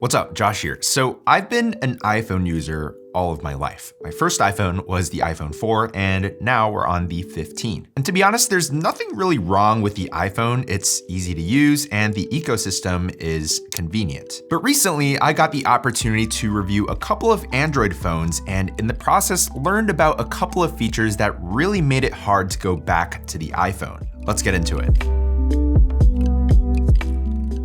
What's up, Josh here. So I've been an iPhone user all of my life. My first iPhone was the iPhone 4, and now we're on the 15. And to be honest, there's nothing really wrong with the iPhone. It's easy to use and the ecosystem is convenient. But recently, I got the opportunity to review a couple of Android phones and in the process learned about a couple of features that really made it hard to go back to the iPhone. Let's get into it.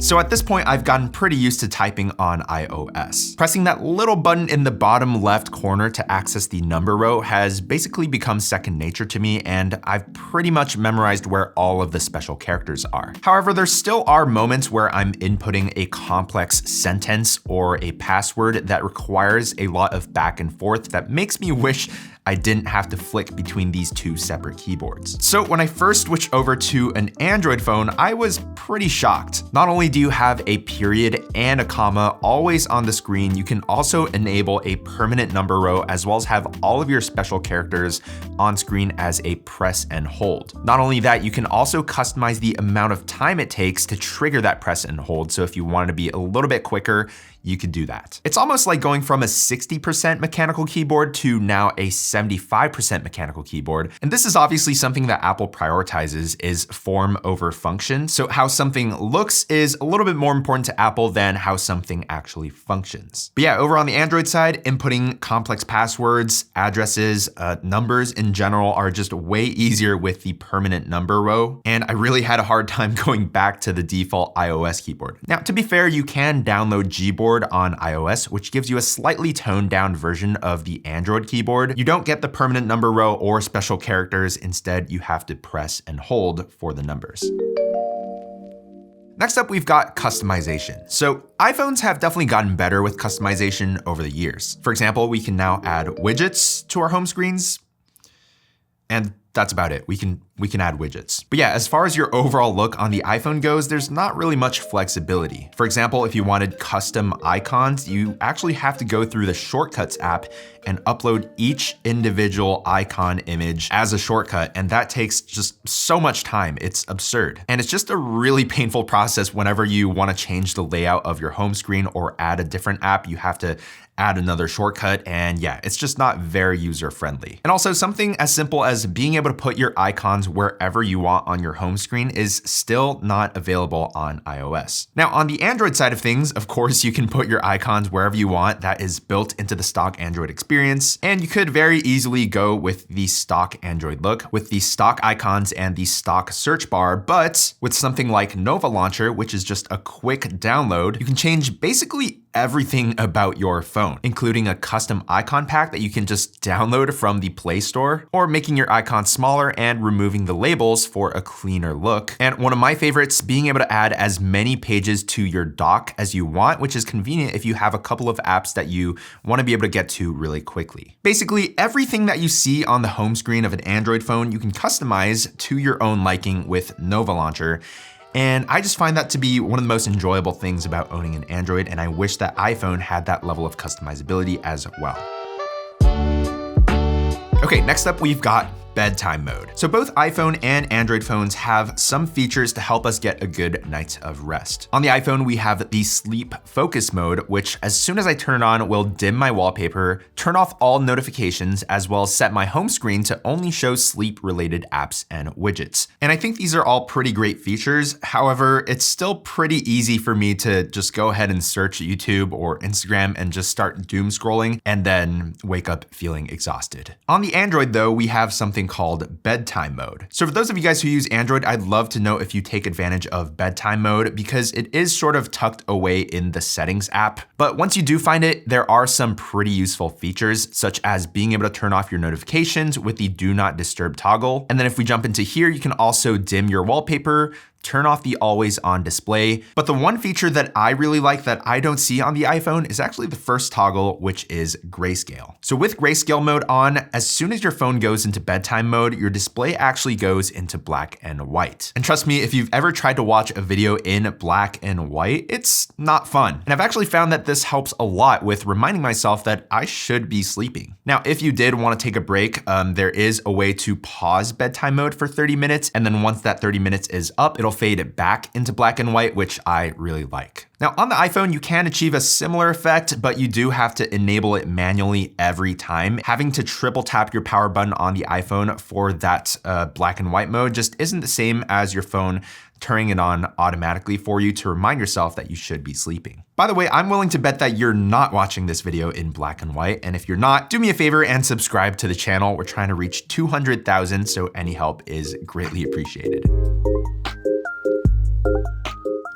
So at this point, I've gotten pretty used to typing on iOS. Pressing that little button in the bottom left corner to access the number row has basically become second nature to me, and I've pretty much memorized where all of the special characters are. However, there still are moments where I'm inputting a complex sentence or a password that requires a lot of back and forth that makes me wish I didn't have to flick between these two separate keyboards. So when I first switched over to an Android phone, I was pretty shocked. Not only do you have a period and a comma always on the screen, you can also enable a permanent number row as well as have all of your special characters on screen as a press and hold. Not only that, you can also customize the amount of time it takes to trigger that press and hold. So if you wanted to be a little bit quicker, you could do that. It's almost like going from a 60% mechanical keyboard to now a 75% mechanical keyboard. And this is obviously something that Apple prioritizes, is form over function. So how something looks is a little bit more important to Apple than how something actually functions. But yeah, over on the Android side, inputting complex passwords, addresses, numbers in general are just way easier with the permanent number row. And I really had a hard time going back to the default iOS keyboard. Now, to be fair, you can download Gboard on iOS, which gives you a slightly toned down version of the Android keyboard. You don't get the permanent number row or special characters. Instead, you have to press and hold for the numbers. Next up, we've got customization. So iPhones have definitely gotten better with customization over the years. For example, we can now add widgets to our home screens, and that's about it. We can add widgets. But yeah, as far as your overall look on the iPhone goes, there's not really much flexibility. For example, if you wanted custom icons, you actually have to go through the Shortcuts app and upload each individual icon image as a shortcut. And that takes just so much time. It's absurd. And it's just a really painful process whenever you want to change the layout of your home screen or add a different app. You have to add another shortcut, and yeah, it's just not very user-friendly. And also something as simple as being able to put your icons wherever you want on your home screen is still not available on iOS. Now, on the Android side of things, of course, you can put your icons wherever you want. That is built into the stock Android experience, and you could very easily go with the stock Android look with the stock icons and the stock search bar, but with something like Nova Launcher, which is just a quick download, you can change basically everything about your phone, including a custom icon pack that you can just download from the Play Store, or making your icons smaller and removing the labels for a cleaner look. And one of my favorites, being able to add as many pages to your dock as you want, which is convenient if you have a couple of apps that you want to be able to get to really quickly. Basically, everything that you see on the home screen of an Android phone, you can customize to your own liking with Nova Launcher. And I just find that to be one of the most enjoyable things about owning an Android, and I wish that iPhone had that level of customizability as well. Okay, next up we've got bedtime mode. So both iPhone and Android phones have some features to help us get a good night of rest. On the iPhone, we have the sleep focus mode, which as soon as I turn it on, will dim my wallpaper, turn off all notifications, as well as set my home screen to only show sleep-related apps and widgets. And I think these are all pretty great features. However, it's still pretty easy for me to just go ahead and search YouTube or Instagram and just start doom scrolling and then wake up feeling exhausted. On the Android though, we have something called bedtime mode. So for those of you guys who use Android, I'd love to know if you take advantage of bedtime mode because it is sort of tucked away in the settings app. But once you do find it, there are some pretty useful features, such as being able to turn off your notifications with the do not disturb toggle. And then if we jump into here, you can also dim your wallpaper, turn off the always on display. But the one feature that I really like that I don't see on the iPhone is actually the first toggle, which is grayscale. So with grayscale mode on, as soon as your phone goes into bedtime mode, your display actually goes into black and white. And trust me, if you've ever tried to watch a video in black and white, it's not fun. And I've actually found that this helps a lot with reminding myself that I should be sleeping. Now, if you did want to take a break, there is a way to pause bedtime mode for 30 minutes. And then once that 30 minutes is up, it'll fade back into black and white, which I really like. Now on the iPhone, you can achieve a similar effect, but you do have to enable it manually every time. Having to triple tap your power button on the iPhone for that black and white mode just isn't the same as your phone turning it on automatically for you to remind yourself that you should be sleeping. By the way, I'm willing to bet that you're not watching this video in black and white, and if you're not, do me a favor and subscribe to the channel. We're trying to reach 200,000, so any help is greatly appreciated.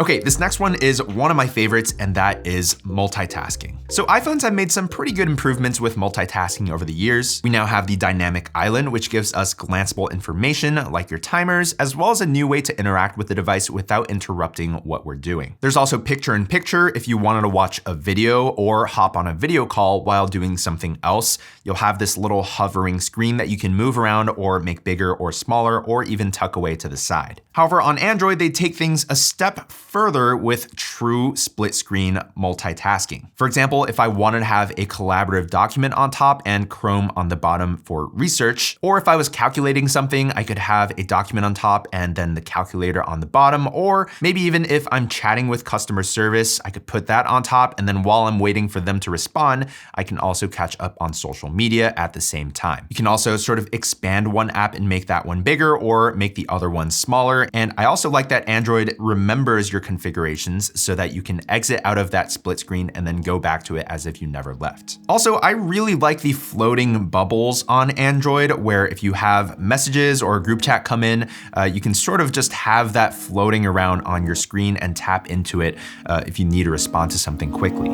Okay, this next one is one of my favorites, and that is multitasking. So iPhones have made some pretty good improvements with multitasking over the years. We now have the dynamic island, which gives us glanceable information like your timers, as well as a new way to interact with the device without interrupting what we're doing. There's also picture-in-picture if you wanted to watch a video or hop on a video call while doing something else. You'll have this little hovering screen that you can move around or make bigger or smaller or even tuck away to the side. However, on Android, they take things a step further with true split screen multitasking. For example, if I wanted to have a collaborative document on top and Chrome on the bottom for research, or if I was calculating something, I could have a document on top and then the calculator on the bottom, or maybe even if I'm chatting with customer service, I could put that on top, and then while I'm waiting for them to respond, I can also catch up on social media at the same time. You can also sort of expand one app and make that one bigger or make the other one smaller. And I also like that Android remembers your configurations so that you can exit out of that split screen and then go back to it as if you never left. Also, I really like the floating bubbles on Android, where if you have messages or a group chat come in, you can sort of just have that floating around on your screen and tap into it if you need to respond to something quickly.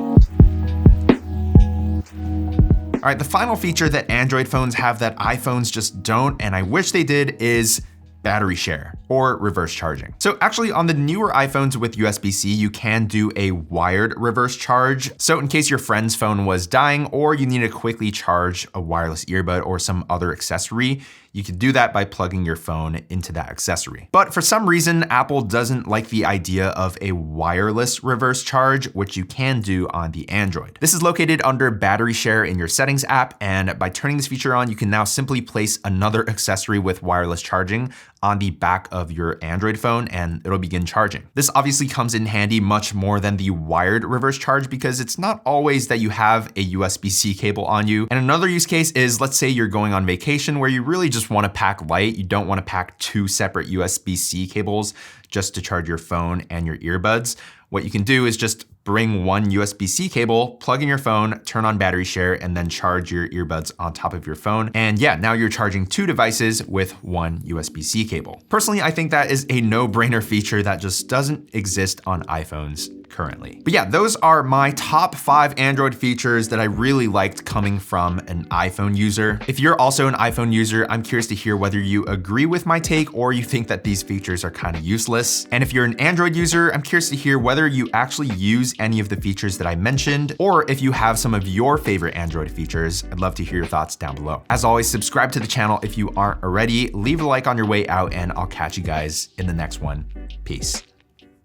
All right, the final feature that Android phones have that iPhones just don't, and I wish they did, is battery share or reverse charging. So actually on the newer iPhones with USB-C, you can do a wired reverse charge. So in case your friend's phone was dying or you need to quickly charge a wireless earbud or some other accessory, you can do that by plugging your phone into that accessory. But for some reason, Apple doesn't like the idea of a wireless reverse charge, which you can do on the Android. This is located under battery share in your settings app, and by turning this feature on, you can now simply place another accessory with wireless charging on the back of your Android phone and it'll begin charging. This obviously comes in handy much more than the wired reverse charge because it's not always that you have a USB-C cable on you. And another use case is, let's say you're going on vacation where you really just want to pack light. You don't want to pack two separate USB-C cables just to charge your phone and your earbuds. What you can do is just bring one USB-C cable, plug in your phone, turn on battery share, and then charge your earbuds on top of your phone. And yeah, now you're charging two devices with one USB-C cable. Personally, I think that is a no-brainer feature that just doesn't exist on iPhones currently. But yeah, those are my top 5 Android features that I really liked coming from an iPhone user. If you're also an iPhone user, I'm curious to hear whether you agree with my take or you think that these features are kind of useless. And if you're an Android user, I'm curious to hear whether you actually use any of the features that I mentioned, or if you have some of your favorite Android features. I'd love to hear your thoughts down below. As always, subscribe to the channel if you aren't already, leave a like on your way out, and I'll catch you guys in the next one. Peace.